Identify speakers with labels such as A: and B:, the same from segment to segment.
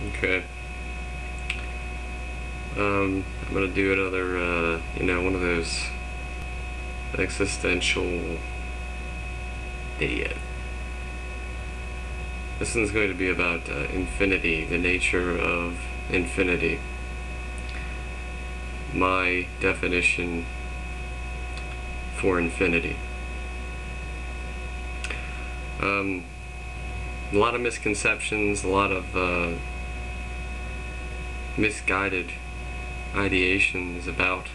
A: Okay. I'm gonna do another, one of those existential video. This one's going to be about infinity, the nature of infinity. My definition for infinity. A lot of misconceptions, a lot of misguided ideations about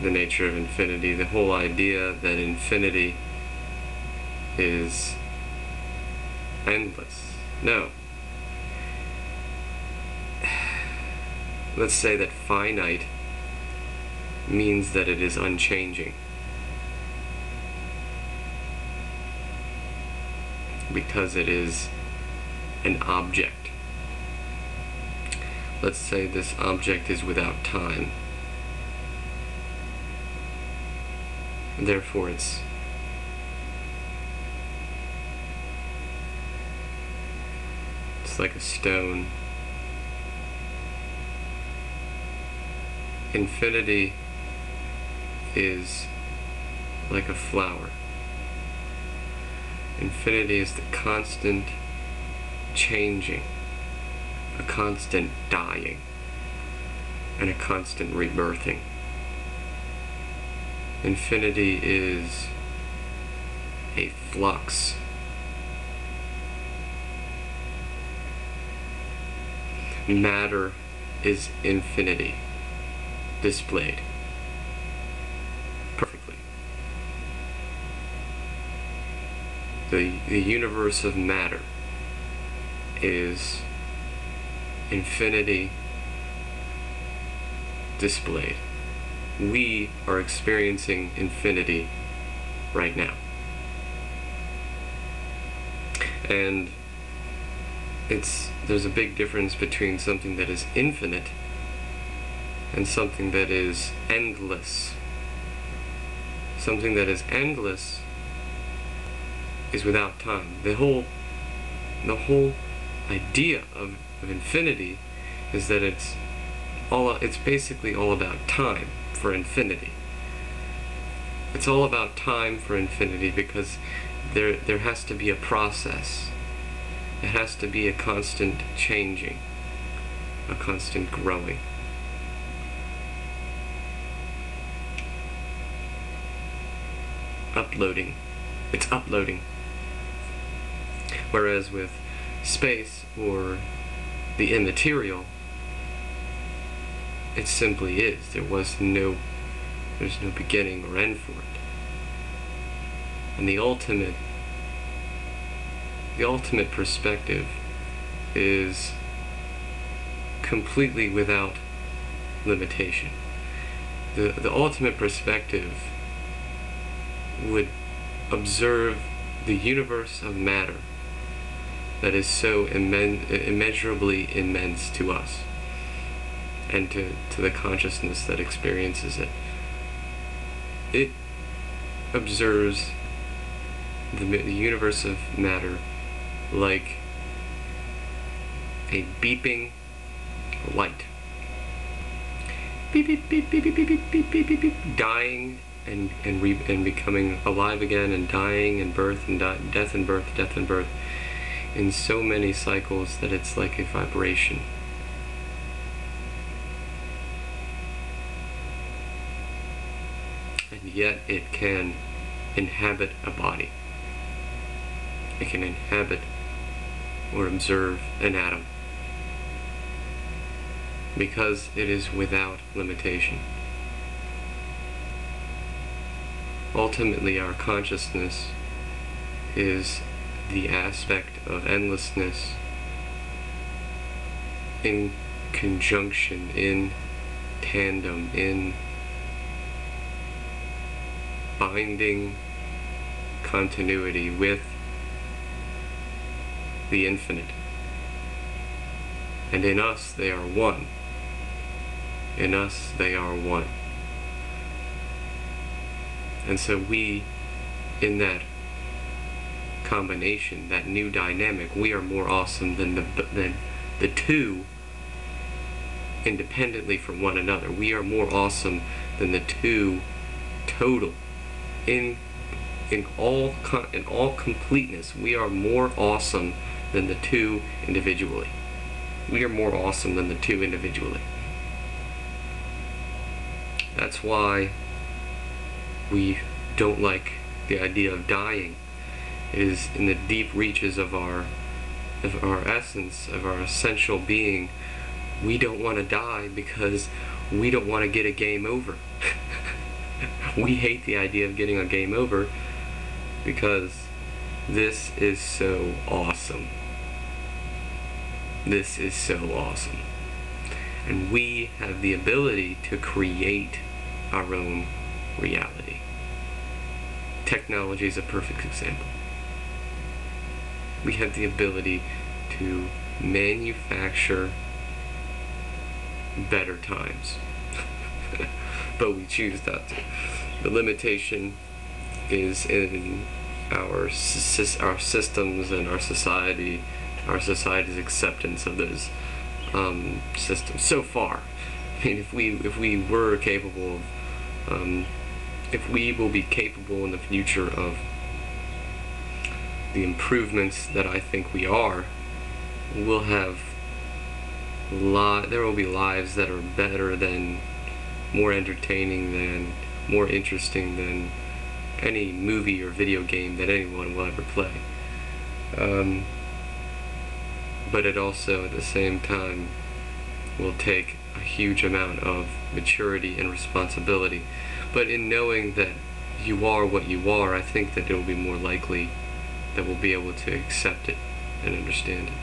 A: the nature of infinity. The whole idea that infinity is endless. No. Let's say that finite means that it is unchanging, because it is an object. Let's say this object is without time. Therefore it's like a stone. Infinity is like a flower. Infinity is the constant changing, a constant dying, and a constant rebirthing. Infinity is a flux. Matter is infinity displayed perfectly. The universe of matter is infinity displayed. We are experiencing infinity right now. And there's a big difference between something that is infinite and something that is endless. Something that is endless is without time. The whole idea of infinity is that it's basically all about time for infinity. It's all about time for infinity because there has to be a process. It has to be a constant changing, a constant growing. Uploading. It's uploading. Whereas with space or the immaterial, it simply is. There's no beginning or end for it. And the ultimate perspective is completely without limitation. The ultimate perspective would observe the universe of matter that is so immeasurably immense to us and to the consciousness that experiences it. It observes the universe of matter like a beeping light. Beep beep beep beep beep beep beep beep beep beep, dying and becoming alive again, and dying and birth and death and birth, death and birth, in so many cycles that it's like a vibration. And yet it can inhabit a body. It can inhabit or observe an atom because it is without limitation. Ultimately, our consciousness is the aspect of endlessness in conjunction, in tandem, in binding continuity with the infinite. And in us they are one. In us they are one. And so we, in that combination, that new dynamic, we are more awesome than the two independently from one another. We are more awesome than the two total. In all completeness, we are more awesome than the two individually. We are more awesome than the two individually. That's why we don't like the idea of dying. It is in the deep reaches of our essence, of our essential being. We don't want to die because we don't want to get a game over. We hate the idea of getting a game over because this is so awesome. This is so awesome. And we have the ability to create our own reality. Technology is a perfect example. We have the ability to manufacture better times. But we choose not to. The limitation is in our systems and our society's acceptance of those systems so far. I mean, if we were capable of, if we will be capable in the future of the improvements that I think we are, we'll have there will be lives that are better than, more entertaining than, more interesting than any movie or video game that anyone will ever play. But it also, at the same time, will take a huge amount of maturity and responsibility. But in knowing that you are what you are, I think that it will be more likely that we'll be able to accept it and understand it.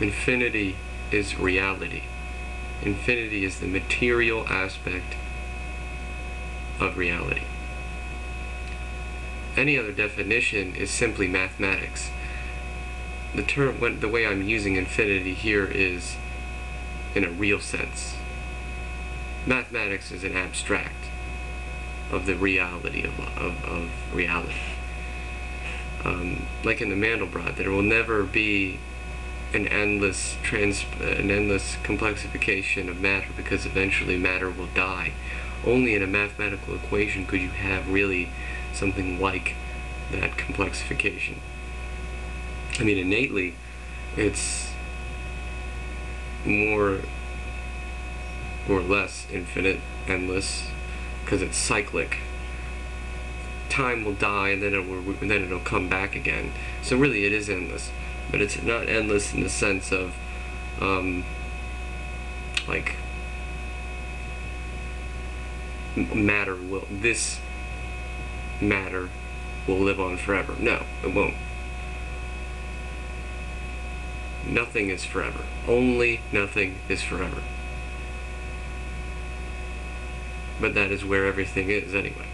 A: Infinity is reality. Infinity is the material aspect of reality. Any other definition is simply mathematics. The way I'm using infinity here is in a real sense. Mathematics is an abstract of the reality of reality. Like in the Mandelbrot, there will never be an endless complexification of matter, because eventually matter will die. Only in a mathematical equation could you have really something like that complexification. I mean, innately, it's more or less infinite, endless, because it's cyclic. Time will die, and then it'll come back again. So really, it is endless, but it's not endless in the sense of like this matter will live on forever. No, it won't. Nothing is forever. Only nothing is forever. But that is where everything is anyway.